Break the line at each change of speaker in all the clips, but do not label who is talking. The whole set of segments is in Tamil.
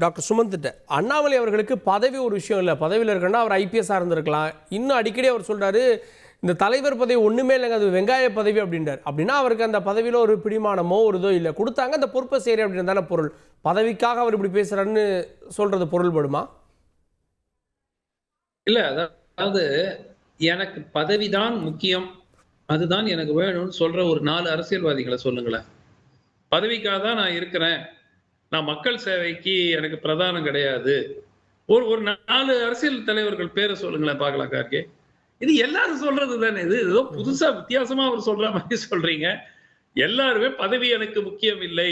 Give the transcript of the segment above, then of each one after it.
டாக்டர் சுமந்த்கிட்ட அண்ணாமலை அவர்களுக்கு பதவி ஒரு விஷயம் இல்லை, பதவியில் இருக்கணும்னா அவர் ஐபிஎஸ்ஸாக இருந்திருக்கலாம். இன்னும் அடிக்கடி அவர் சொல்கிறாரு இந்த தலைவர் பதவி ஒன்றுமே இல்லைங்க, அது வெங்காய பதவி அப்படின்றார். அப்படின்னா அவருக்கு அந்த பதவியில் ஒரு பிடிமானமோ ஒரு இதோ இல்லை, கொடுத்தாங்க அந்த பொறுப்பை சரி அப்படின்னு தானே பொருள். பதவிக்காக அவர் இப்படி பேசுகிறாருன்னு சொல்கிறது பொருள்படுமா?
இல்லை, அதாவது எனக்கு பதவிதான் முக்கியம், அதுதான் எனக்கு வேணும்னு சொல்ற ஒரு 4 அரசியல்வாதிகளை சொல்லுங்களேன். பதவிக்காக தான் நான் இருக்கிறேன், நான் மக்கள் சேவைக்கு எனக்கு பிரதானம் கிடையாது. ஒரு 4 அரசியல் தலைவர்கள் பேரை சொல்லுங்களேன் பார்க்கலாம் கார்கே. இது எல்லாரும் சொல்றது தானே. இது ஏதோ புதுசா வித்தியாசமா அவர் சொல்ற மாதிரி சொல்றீங்க. எல்லாருமே பதவி எனக்கு முக்கியம் இல்லை.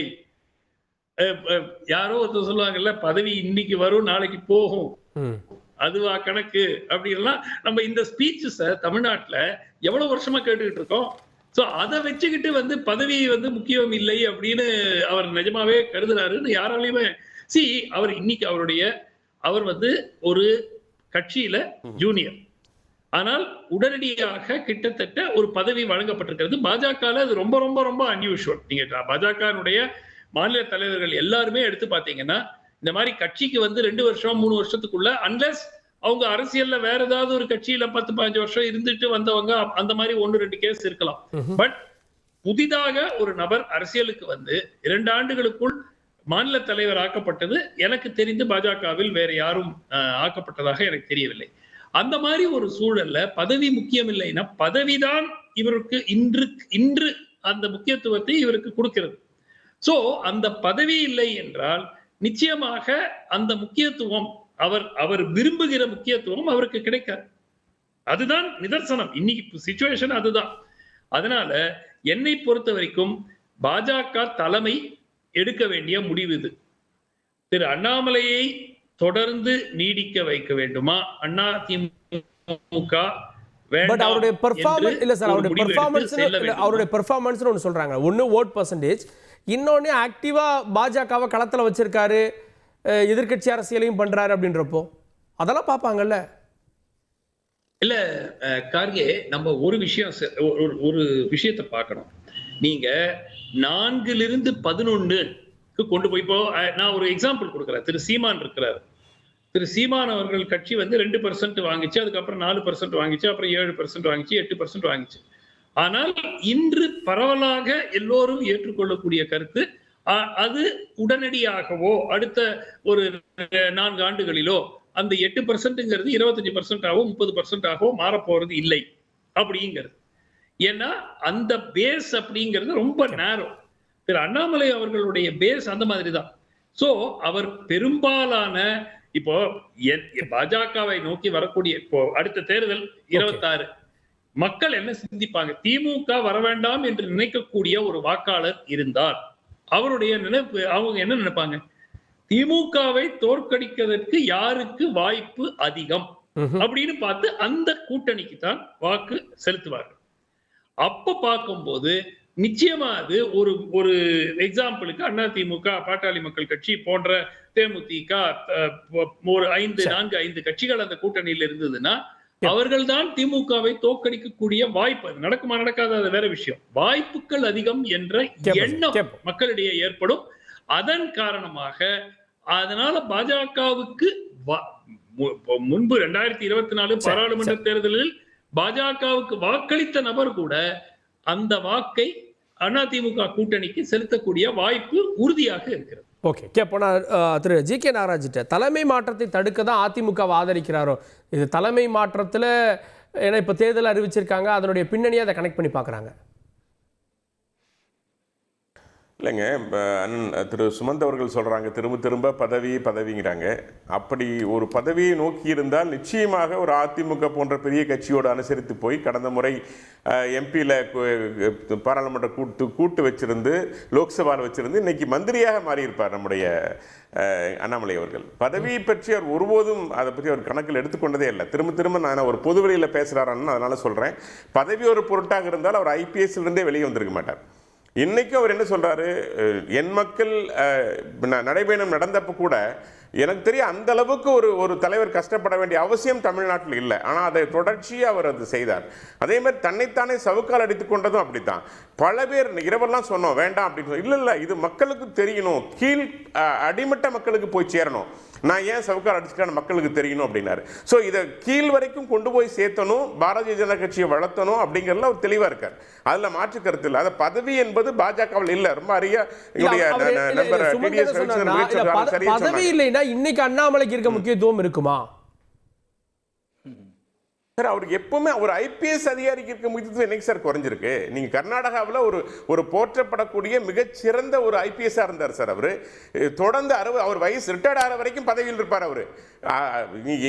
யாரோ ஒருத்தர் சொல்லுவாங்கல்ல, பதவி இன்னைக்கு வரும் நாளைக்கு போகும், அதுவா கணக்கு அப்படின்லாம். நம்ம இந்த ஸ்பீச்சஸ தமிழ்நாட்டுல எவ்வளவு வருஷமா கேட்டுக்கிட்டு இருக்கோம். சோ அதை வச்சுக்கிட்டு பதவி முக்கியம் இல்லை அப்படின்னு அவர் நிஜமாவே கருதுறாருன்னு யாராலையுமே அவர் இன்னைக்கு அவர் ஒரு கட்சியில ஜூனியர், ஆனால் உடனடியாக கிட்டத்தட்ட ஒரு பதவி வழங்கப்பட்டிருக்கிறது. பாஜக அது ரொம்ப ரொம்ப ரொம்ப அன்யூஷுவல். நீங்க பாஜகனுடைய மாநில தலைவர்கள் எல்லாருமே எடுத்து பாத்தீங்கன்னா இந்த மாதிரி கட்சிக்கு 2 வருஷம் 3 வருஷத்துக்குள்ள, அன்லெஸ் அவங்க அரசியல்ல வேற ஏதாவது ஒரு கட்சியில 10-15 வருஷம் இருந்துட்டு வந்தவங்க, அந்த மாதிரி 1-2 கேஸ் இருக்கலாம். பட் புதிதாக ஒரு நபர் அரசியலுக்கு 2 ஆண்டுகளுக்குள் மாநில தலைவர் ஆக்கப்பட்டது எனக்கு தெரிந்து பாஜகவில் வேற யாரும் ஆக்கப்பட்டதாக எனக்கு தெரியவில்லை. அந்த மாதிரி ஒரு சூழல்ல பதவி முக்கியம் இல்லைன்னா, பதவிதான் இவருக்கு இன்று அந்த முக்கியத்துவத்தை இவருக்கு கொடுக்கிறது. சோ அந்த பதவி இல்லை என்றால் நிச்சயமாக அந்த முக்கியத்துவம், அவர் விரும்புகிற முக்கியத்துவம் அவருக்கு கிடைக்காது. அதுதான் நிதர்சனம். இன்னைக்கு சிச்சுவேஷன் அதுதான். அதனால என்னை பொறுத்த வரைக்கும் பாஜக தலைமை எடுக்க வேண்டிய முடிவு இது. திரு அண்ணாமலையை தொடர்ந்து நீடிக்க வைக்க வேண்டுமா, அதிமுக
பட் அவருடைய பெர்ஃபார்மன்ஸ் இல்ல சார், அவருடைய பெர்ஃபார்மன்ஸ் ஒன்று சொல்றாங்க. ஒன்னு வோட் பர்சன்டேஜ், இன்னொன்னு ஆக்டிவா பாஜகவை களத்துல வச்சிருக்காரு, எதிர்கட்சி அரசியலையும் பண்றாரு அப்படின்றப்போ அதெல்லாம் பார்ப்பாங்கல்ல.
இல்ல கார்கே, நம்ம ஒரு விஷயத்தை பார்க்கணும். நீங்க 4லிருந்து 11க்கு கொண்டு போய், இப்போ நான் ஒரு எக்ஸாம்பிள் கொடுக்குறேன். திரு சீமான் இருக்கிறார். திரு சீமான் அவர்கள் கட்சி 2% வாங்கிச்சு, அதுக்கப்புறம் 4% வாங்கிச்சு, அப்புறம் 7% வாங்கிச்சு, 8% வாங்கிச்சு. ஆனால் இன்று பரவலாக எல்லோரும் ஏற்றுக்கொள்ளக்கூடிய கருத்து, அது உடனடியாகவோ அடுத்த ஒரு 4 ஆண்டுகளிலோ அந்த 8%ங்கிறது 25% 30% மாறப்போறது இல்லை அப்படிங்கிறது. ஏன்னா அந்த பேஸ் அப்படிங்கிறது ரொம்ப நேரோ. திரு அண்ணாமலை அவர்களுடைய பேஸ் அந்த மாதிரி தான். சோ அவர் பெரும்பாலான இப்போ பாஜகவை நோக்கி வரக்கூடிய இப்போ அடுத்த தேர்தல் 26 மக்கள் என்ன சிந்திப்பாங்க? திமுக வர வேண்டாம் என்று நினைக்கக்கூடிய ஒரு வாக்காளர் இருந்தால் அவருடைய நினைப்பு, அவங்க என்ன நினைப்பாங்க? திமுகவை தோற்கடிக்கிறதுக்கு யாருக்கு வாய்ப்பு அதிகம் அப்படின்னு பார்த்து அந்த கூட்டணிக்கு தான் வாக்கு செலுத்துவார்கள். அப்ப பார்க்கும்போது நிச்சயமா அது ஒரு எக்ஸாம்பிளுக்கு அதிமுக, பாட்டாளி மக்கள் கட்சி போன்ற தேமுதிக, ஒரு 4-5 கட்சிகள் அந்த கூட்டணியில் இருந்ததுன்னா அவர்கள் தான் திமுகவை தோற்கடிக்கக்கூடிய வாய்ப்பு. நடக்குமா நடக்காத அது வேற விஷயம். வாய்ப்புகள் அதிகம் என்ற எண்ணம் மக்களிடையே ஏற்படும். அதன் காரணமாக அதனால பாஜகவுக்கு முன்பு 2024 பாராளுமன்ற தேர்தலில் பாஜகவுக்கு வாக்களித்த நபர் கூட அந்த வாக்கை அதிமுக கூட்டணிக்கு செலுத்தக்கூடிய வாய்ப்பு உறுதியாக இருக்கிறது.
ஓகே, இப்போ நான் திரு ஜி.கே. நாகராஜிட்ட தலைமை மாற்றத்தை தடுக்க தான் அதிமுகவை ஆதரிக்கிறாரோ, இது தலைமை மாற்றத்தில் ஏன்னா இப்போ தேர்தல் அறிவிச்சிருக்காங்க, அதனுடைய பின்னணியை அதை கனெக்ட் பண்ணி பார்க்குறாங்க.
இல்லைங்க, திரு சுமந்த் அவர்கள் சொல்கிறாங்க திரும்ப பதவிங்கிறாங்க. அப்படி ஒரு பதவியை நோக்கி இருந்தால் நிச்சயமாக ஒரு அதிமுக போன்ற பெரிய கட்சியோடு அனுசரித்து போய் கடந்த முறை எம்பியில் பாராளுமன்ற கூட்டு வச்சிருந்து லோக்சபாவில் வச்சிருந்து இன்னைக்கு மந்திரியாக மாறியிருப்பார் நம்முடைய அண்ணாமலை அவர்கள். பதவியை பற்றி அவர் ஒருபோதும் அதை பற்றி அவர் கணக்கில் எடுத்துக்கொண்டதே இல்லை. திரும்ப நான் ஒரு பொதுவெளியில் பேசுகிறாரான்னு அதனால சொல்கிறேன். பதவி ஒரு பொருட்டாக இருந்தால் அவர் ஐபிஎஸ்லேருந்தே வெளியே வந்திருக்க மாட்டார். இன்னைக்கு அவர் என்ன சொல்றாரு, என் மக்கள் நடைபயணம் நடந்தப்ப கூட எனக்கு தெரியும் அந்த அளவுக்கு ஒரு தலைவர் கஷ்டப்பட வேண்டிய அவசியம் தமிழ்நாட்டில் இல்லை. ஆனால் அதை தொடர்ச்சியாக அவர் அது செய்தார். அதே மாதிரி தன்னைத்தானே சவுக்கால் அடித்துக் கொண்டதும் அப்படித்தான். பல பேர் இரவெல்லாம் சொன்னோம் வேண்டாம் அப்படின்னு இல்லை, இது மக்களுக்கு தெரியணும், கீழ் அடிமட்ட மக்களுக்கு போய் சேரணும், நான் ஏன் சவுக்கால் அடிச்சுட்டான்னு மக்களுக்கு தெரியணும் அப்படின்னாரு. ஸோ இதை கீழ் வரைக்கும் கொண்டு போய் சேர்த்தணும், பாரதிய ஜனதா கட்சியை வளர்த்தணும் அப்படிங்கிறதுல ஒரு தெளிவாக இருக்கார். அதில் மாற்று கருத்து இல்லை. அதை பதவி என்பது பாஜகவில் இல்லை. ரொம்ப அரிய
பதவி இல்லைன்னா இன்னைக்கு அண்ணாமலைக்கு இருக்க முக்கியத்துவம் இருக்குமா
சார்? அவருக்கு எப்பவுமே ஒரு ஐபிஎஸ் அதிகாரிக்கு இருக்க முக்கியத்துவம் என்னைக்கு சார் குறைஞ்சிருக்கு? நீங்க கர்நாடகாவில் ஒரு போற்றப்படக்கூடிய மிகச்சிறந்த ஒரு ஐபிஎஸ்ஸாக இருந்தார் சார். அவர் தொடர்ந்து அவர் வயசு ரிட்டையர்ட் ஆகிற வரைக்கும் பதவியில் இருப்பார். அவர்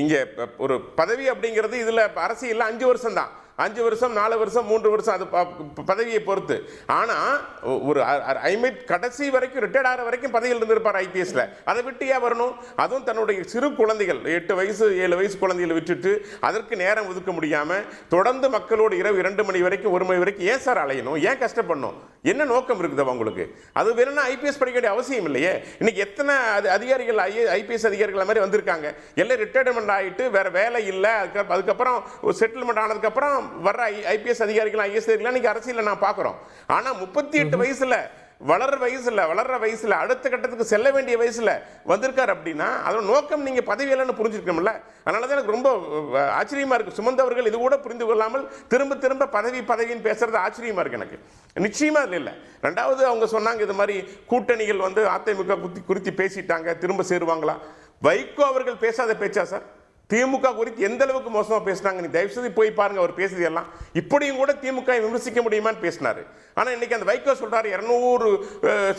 இங்கே ஒரு பதவி அப்படிங்கிறது இதில் அரசியல் 5 வருஷம் தான், 5 வருஷம் 4 வருஷம் 3 வருஷம், அது பதவியை பொறுத்து. ஆனால் ஒரு கடைசி வரைக்கும் ரிட்டையர்ட் ஆகிற வரைக்கும் பதவியில் இருந்திருப்பார் ஐபிஎஸ்ல. அதை விட்டு ஏன் வரணும்? அதுவும் தன்னுடைய சிறு குழந்தைகள் 8 வயசு 7 வயசு குழந்தைகளை விட்டுட்டு அதற்கு நேரம் ஒதுக்க முடியாமல் தொடர்ந்து மக்களோடு இரவு 2 மணி வரைக்கும் 1 மணி வரைக்கும் ஏன் சார் அலையணும்? ஏன் கஷ்டப்படணும்? என்ன நோக்கம் இருக்குது உங்களுக்கு? அது வேணும்னா ஐபிஎஸ் படிக்க வேண்டிய அவசியம் இல்லையே. இன்னைக்கு எத்தனை அதிகாரிகள் ஐபிஎஸ் அதிகாரிகள் மாதிரி வந்திருக்காங்க, எல்லாம் ரிட்டையர்மெண்ட் ஆகிட்டு வேற வேலை இல்லை, அதுக்கப்புறம் செட்டில்மெண்ட் ஆனதுக்கப்புறம் வர்ற ஐபிஎஸ் அதிகாரிகள் ஐஎஸ் அதிகாரிகள் இன்னைக்கு அரசியல் நான் பார்க்குறோம். ஆனால் 38 வயசுல வளர்ற வயசுல அடுத்த கட்டத்துக்கு செல்ல வேண்டிய வயசுல வந்திருக்காரு அப்படின்னா அதோட நோக்கம் நீங்க பதவியிலன்னு புரிஞ்சிருக்கணும்ல. அதனாலதான் எனக்கு ரொம்ப ஆச்சரியமா இருக்கு. சுமந்த் அவர்கள் இது கூட புரிந்து கொள்ளாமல் திரும்ப திரும்ப பதவின்னு பேசுறது ஆச்சரியமா இருக்கு எனக்கு. நிச்சயமா இல்லை. ரெண்டாவது அவங்க சொன்னாங்க இது மாதிரி கூட்டணிகள் வந்து அதிமுக குறித்து பேசிட்டாங்க, திரும்ப சேருவாங்களா? வைகோ அவர்கள் பேசாத பேச்சா சார்? திமுக குறித்து எந்த அளவுக்கு மோசமா பேசினாங்க நீ தயவு செய்து போய் பாருங்க. அவர் பேசுறது எல்லாம் இப்படியும் கூட திமுக விமர்சிக்க முடியுமான்னு பேசினாரு. ஆனா இன்னைக்கு அந்த வைகோ சொல்றாரு 200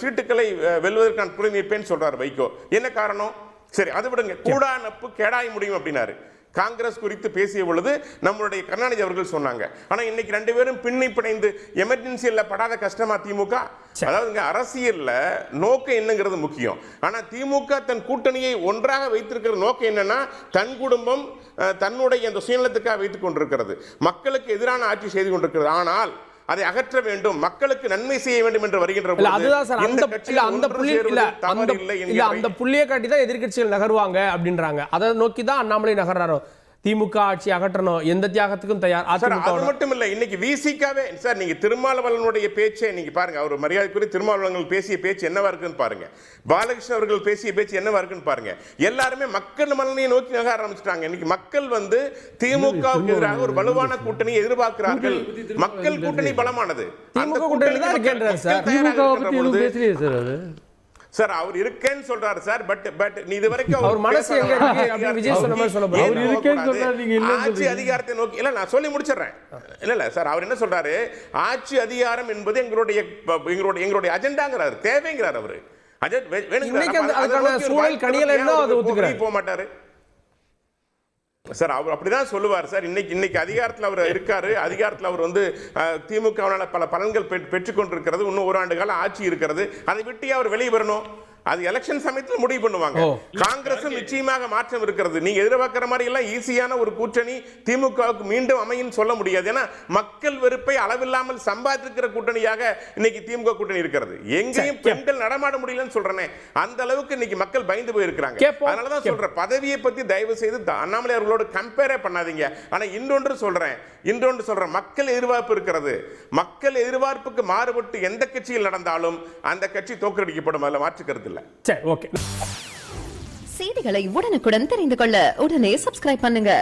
சீட்டுகளை வெல்வதற்கான துணை நிற்பேன்னு சொல்றாரு வைகோ. என்ன காரணம்? சரி அது விடுங்க, கூடா நட்பு கேடாய முடியும் அப்படின்னாரு. காங்கிரஸ் குறித்து பேசிய பொழுது நம்மளுடைய கருணாநிதி அவர்கள் சொன்னாங்க. ஆனா இன்னைக்கு 2 பேரும் பின்னி பிணைந்து எமர்ஜென்சியில் படாத கஷ்டமா திமுக? அதாவது அரசியல்ல நோக்கம் என்னங்கிறது முக்கியம். ஆனா திமுக தன் கூட்டணியை ஒன்றாக வைத்திருக்கிற நோக்கம் என்னன்னா தன் குடும்பம் தன்னுடைய அந்த சுயநலத்துக்காக வைத்துக் கொண்டிருக்கிறது, மக்களுக்கு எதிரான ஆட்சி செய்து கொண்டிருக்கிறது. ஆனால் அதை அகற்ற வேண்டும், மக்களுக்கு நன்மை செய்ய வேண்டும் என்று வருகின்ற
அந்த புள்ளியை காட்டி தான் எதிர்க்கட்சிகள் நகர்வாங்க அப்படின்றாங்க. அதை நோக்கி தான் அண்ணாமலை நகர்றாரோ. திமுக ஆட்சி அகற்றணும், எந்த தியாகத்துக்கும் தயார்.
அது மட்டும் இல்ல, இன்னைக்கு விசிகாவே சார் நீங்க திருமாவளவனுடைய பேச்சை நீங்க பாருங்க. அவர் மரியாதைக்குரிய திருமாவளவன் பேசிய பேச்சு என்னவா இருக்குன்னு பாருங்க, பாலகிருஷ்ணன் அவர்கள் பேசிய பேச்சு என்னவா இருக்குன்னு பாருங்க. எல்லாருமே மக்கள் மனநிலையை நோக்கி நகர ஆரம்பிச்சிட்டாங்க. இன்னைக்கு மக்கள் வந்து திமுகவுக்கு எதிராக ஒரு வலுவான கூட்டணியை எதிர்பார்க்கிறார்கள். மக்கள் கூட்டணி பலமானது. அந்த கூட்டணி சார் அவர் இருக்கேன்னு சொல்றாரு சார். பட் நீ இதுவரைக்கும்
அவர் மனசு எங்க இருக்கு விஜய் சொன்ன மாதிரி சொல்ல போறாரு.
அவர் இருக்கேன்னு சொல்றாரு, நீங்க இல்லன்னு
ஆட்சி அதிகாரத்தை நோக்கி இல்ல நான் சொல்லி முடிச்சிடுறேன். இல்ல சார் அவர் என்ன சொல்றாரு, ஆட்சி அதிகாரம் என்பது எங்களுடைய அஜெண்டாங்கிறாரு, தேவைங்கிறார் அவரு.
அதுக்கான சூழல் கணியலன்னா அதை ஒத்துக்கிறார்
போக மாட்டாரு சார். அவர் அப்படிதான் சொல்லுவார் சார். இன்னைக்கு அதிகாரத்தில் அவர் இருக்காரு. அதிகாரத்தில் அவர் வந்து திமுகவினால பல பலன்கள் பெற்றுக்கொண்டிருக்கிறது. இன்னும் 1 ஆண்டு காலம் ஆட்சி இருக்கிறது. அதை விட்டு அவர் வெளியே வரணும். அது எலெக்ஷன் சமயத்தில் முடிவு பண்ணுவாங்க. காங்கிரஸும் நிச்சயமாக மாற்றம் இருக்கிறது. நீங்க எதிர்பார்க்கிற மாதிரி எல்லாம் ஈஸியான ஒரு கூட்டணி திமுகவுக்கு மீண்டும் அமையும் சொல்ல முடியாது. ஏன்னா மக்கள் வெறுப்பை அளவில்லாமல் சம்பாதிக்கிற கூட்டணியாக இன்னைக்கு திமுக கூட்டணி இருக்கிறது. எங்கேயும் பெண்கள் நடமாட முடியலன்னு சொல்றேன். அந்த அளவுக்கு இன்னைக்கு மக்கள் பயந்து போயிருக்கிறாங்க. அதனாலதான் சொல்றேன், பதவியை பத்தி தயவு செய்து அண்ணாமலை அவர்களோடு கம்பேரே பண்ணாதீங்க. ஆனா இன்னொன்று சொல்றேன், மக்கள் எதிர்பார்ப்பு இருக்கிறது. மக்கள் எதிர்பார்ப்புக்கு மாறுபட்டு எந்த கட்சியில் நடந்தாலும் அந்த கட்சி தோற்கடிக்கப்படும். அதில் மாற்று கருத்து இல்லை.
சரி, ஓகே.
செய்திகளை உடனுக்குடன் தெரிந்து கொள்ள உடனே சப்ஸ்கிரைப் பண்ணுங்க.